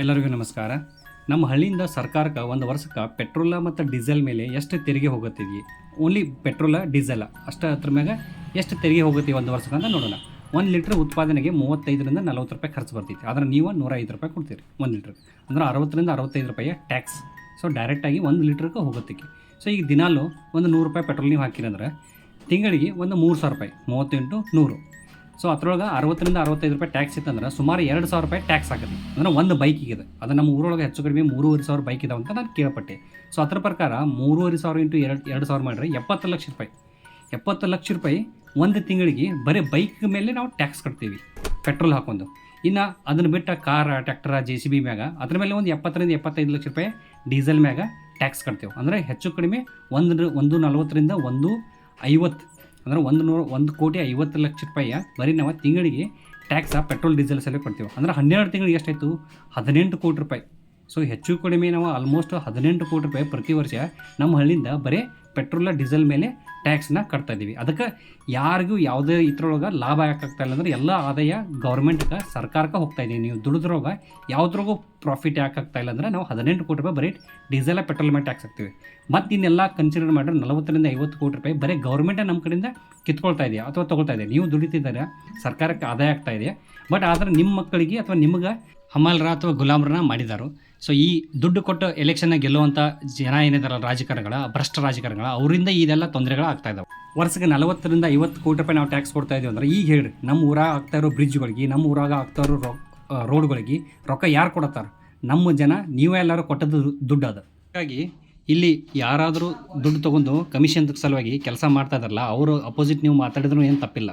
ಎಲ್ಲರಿಗೂ ನಮಸ್ಕಾರ. ನಮ್ಮ ಹಳ್ಳಿಯಿಂದ ಸರ್ಕಾರಕ್ಕೆ ಒಂದು ವರ್ಷಕ್ಕೆ ಪೆಟ್ರೋಲ ಮತ್ತು ಡೀಸೆಲ್ ಮೇಲೆ ಎಷ್ಟು ತೆರಿಗೆ ಹೋಗುತ್ತಿದ್ವಿ? ಓನ್ಲಿ ಪೆಟ್ರೋಲ ಡೀಸೆಲ ಅಷ್ಟು ಅದ್ರ ಮ್ಯಾಗ ಎಷ್ಟು ತೆರಿಗೆ ಹೋಗುತ್ತೆ ಒಂದು ವರ್ಷಕ್ಕೆ ಅಂತ ನೋಡೋಣ. 1 ಲೀಟ್ರ್ ಉತ್ಪಾದನೆಗೆ 35ರಿಂದ 40 ರೂಪಾಯಿ ಖರ್ಚು ಬರ್ತೈತಿ. ಆದರೆ ನೀವು 105 ರೂಪಾಯಿ ಕೊಡ್ತೀರಿ 1 ಲೀಟ್ರ್, ಅಂದ್ರೆ 60ರಿಂದ 65 ರೂಪಾಯಿ ಟ್ಯಾಕ್ಸ್. ಸೊ ಡೈರೆಕ್ಟಾಗಿ 1 ಲೀಟ್ರಿಗೆ ಹೋಗುತ್ತೆ. ಸೊ ಈಗ ದಿನಾಲು ಒಂದು 100 ರೂಪಾಯಿ ಪೆಟ್ರೋಲ್ ನೀವು ಹಾಕಿರಂದ್ರೆ ತಿಂಗಳಿಗೆ ಒಂದು 3000 ರೂಪಾಯಿ, 30 ಇಂಟು 100. ಸೊ ಅದ್ರೊಳಗೆ 60ರಿಂದ 65 ರೂಪಾಯಿ ಟ್ಯಾಕ್ಸ್ ಇತ್ತಂದ್ರೆ ಸುಮಾರು 2000 ರೂಪಾಯಿ ಟ್ಯಾಕ್ಸ್ ಆಗುತ್ತೆ. ಅಂದ್ರೆ ಒಂದು ಬೈಕಿಗೆ ಅದು ನಮ್ಮ ಊರೊಳಗೆ ಹೆಚ್ಚು ಕಡಿಮೆ 3500 ಬೈಕ್ ಇದಾವೆ ಅಂತ ನಾನು ಕೇಳ್ಪಟ್ಟೆ. ಸೊ ಅದ್ರ ಪ್ರಕಾರ 3500 ಇಂಟು 2000 ಮಾಡಿದ್ರೆ 70 ಲಕ್ಷ ರೂಪಾಯಿ. 70 ಲಕ್ಷ ರೂಪಾಯಿ ಒಂದು ತಿಂಗಳಿಗೆ ಬರೀ ಬೈಕ್ ಮೇಲೆ ನಾವು ಟ್ಯಾಕ್ಸ್ ಕಟ್ತೀವಿ ಪೆಟ್ರೋಲ್ ಹಾಕೊಂಡು. ಇನ್ನು ಅದನ್ನು ಬಿಟ್ಟು ಕಾರ್, ಟ್ರ್ಯಾಕ್ಟರ್, JCB ಮ್ಯಾಗ ಅದ್ರ ಮೇಲೆ ಒಂದು 70ರಿಂದ 75 ಲಕ್ಷ ರೂಪಾಯಿ ಡೀಸೆಲ್ ಮ್ಯಾಗ ಟ್ಯಾಕ್ಸ್ ಕಟ್ತೇವೆ. ಅಂದರೆ ಹೆಚ್ಚು ಕಡಿಮೆ 140ರಿಂದ 150, ಅಂದರೆ 1,50,50 ಲಕ್ಷ ರೂಪಾಯಿ ಬರೀ ನಾವು ತಿಂಗಳಿಗೆ ಟ್ಯಾಕ್ಸ ಪೆಟ್ರೋಲ್ ಡೀಸೆಲ್ ಸಲ ಕೊಡ್ತೀವಿ. ಅಂದರೆ 12 ತಿಂಗಳಿಗೆ ಎಷ್ಟಾಯಿತು? 18 ಕೋಟಿ ರೂಪಾಯಿ. ಸೊ ಹೆಚ್ಚು ಕಡಿಮೆ ನಾವು ಆಲ್ಮೋಸ್ಟ್ 18 ಕೋಟಿ ರೂಪಾಯಿ ಪ್ರತಿ ವರ್ಷ ನಮ್ಮ ಹಳ್ಳಿಯಿಂದ ಬರೀ ಪೆಟ್ರೋಲ ಡೀಸೆಲ್ ಮೇಲೆ ಟ್ಯಾಕ್ಸ್ನ ಕಟ್ತಾ ಇದ್ದೀವಿ. ಅದಕ್ಕೆ ಯಾರಿಗೂ ಯಾವುದೇ ಇದ್ರೊಳಗೆ ಲಾಭ ಯಾಕಾಗ್ತಾ ಇಲ್ಲ ಅಂದರೆ ಎಲ್ಲ ಆದಾಯ ಗೌರ್ಮೆಂಟ್ಗೆ, ಸರ್ಕಾರಕ್ಕೆ ಹೋಗ್ತಾ ಇದ್ದೀವಿ. ನೀವು ದುಡಿದ್ರೊಳಗೆ ಯಾವುದ್ರಾಗೂ ಪ್ರಾಫಿಟ್ ಯಾಕಾಗ್ತಾ ಇಲ್ಲ ಅಂದರೆ ನಾವು 18 ಕೋಟಿ ರೂಪಾಯಿ ಬರೀ ಡೀಸೆಲ ಪೆಟ್ರೋಲ್ ಮೇಲೆ ಟ್ಯಾಕ್ಸ್ ಹಾಕ್ತೀವಿ. ಮತ್ತು ಇನ್ನೆಲ್ಲ ಕನ್ಸಿಡರ್ ಮಾಡಿದ್ರೆ 40ರಿಂದ 50 ಕೋಟಿ ರೂಪಾಯಿ ಬರೀ ಗೌರ್ಮೆಂಟೇ ನಮ್ಮ ಕಡೆಯಿಂದ ಕಿತ್ಕೊಳ್ತಾ ಇದೆಯಾ ಅಥವಾ ತೊಗೊಳ್ತಾ ಇದೆ. ನೀವು ದುಡಿತಿದ್ದಾರೆ, ಸರ್ಕಾರಕ್ಕೆ ಆದಾಯ ಆಗ್ತಾ ಇದೆ. ಬಟ್ ಆದರೆ ನಿಮ್ಮ ಮಕ್ಕಳಿಗೆ ಅಥವಾ ನಿಮಗೆ ಹಮಾಲ್ರ ಅಥವಾ ಗುಲಾಮ್ರನ್ನ ಮಾಡಿದಾರು. ಸೊ ಈ ದುಡ್ಡು ಕೊಟ್ಟು ಎಲೆಕ್ಷನ್ನ ಗೆಲ್ಲುವಂಥ ಜನ ಏನಿದಾರಲ್ಲ, ರಾಜಕಾರಣಿಗಳ, ಭ್ರಷ್ಟ ರಾಜಕಾರಣಿಗಳ, ಅವರಿಂದ ಇದೆಲ್ಲ ತೊಂದರೆಗಳು ಆಗ್ತಾ ಇದ್ದಾವೆ. ವರ್ಷಕ್ಕೆ 40ರಿಂದ 50 ಕೋಟಿ ರೂಪಾಯಿ ನಾವು ಟ್ಯಾಕ್ಸ್ ಕೊಡ್ತಾ ಇದ್ದೀವಿ ಅಂದ್ರೆ ಈಗ ಹೇಳ್ರಿ, ನಮ್ಮ ಊರಾಗ ಆಗ್ತಾ ಇರೋ ಬ್ರಿಡ್ಜ್ಗಳಿಗೆ, ನಮ್ಮ ಊರಾಗ ಆಗ್ತಾ ಇರೋ ರೋಡ್ಗಳಿಗೆ ರೊಕ್ಕ ಯಾರು ಕೊಡತ್ತಾರ? ನಮ್ಮ ಜನ, ನೀವೇ ಎಲ್ಲರೂ ಕೊಟ್ಟದ್ದು ದುಡ್ಡು ಅದು. ಹಾಗಾಗಿ ಇಲ್ಲಿ ಯಾರಾದರೂ ದುಡ್ಡು ತೊಗೊಂಡು ಕಮಿಷನ್ ಸಲುವಾಗಿ ಕೆಲಸ ಮಾಡ್ತಾ ಇದ್ದಾರಲ್ಲ, ಅವರು ಅಪೋಸಿಟ್ ನೀವು ಮಾತಾಡಿದ್ರು ಏನು ತಪ್ಪಿಲ್ಲ.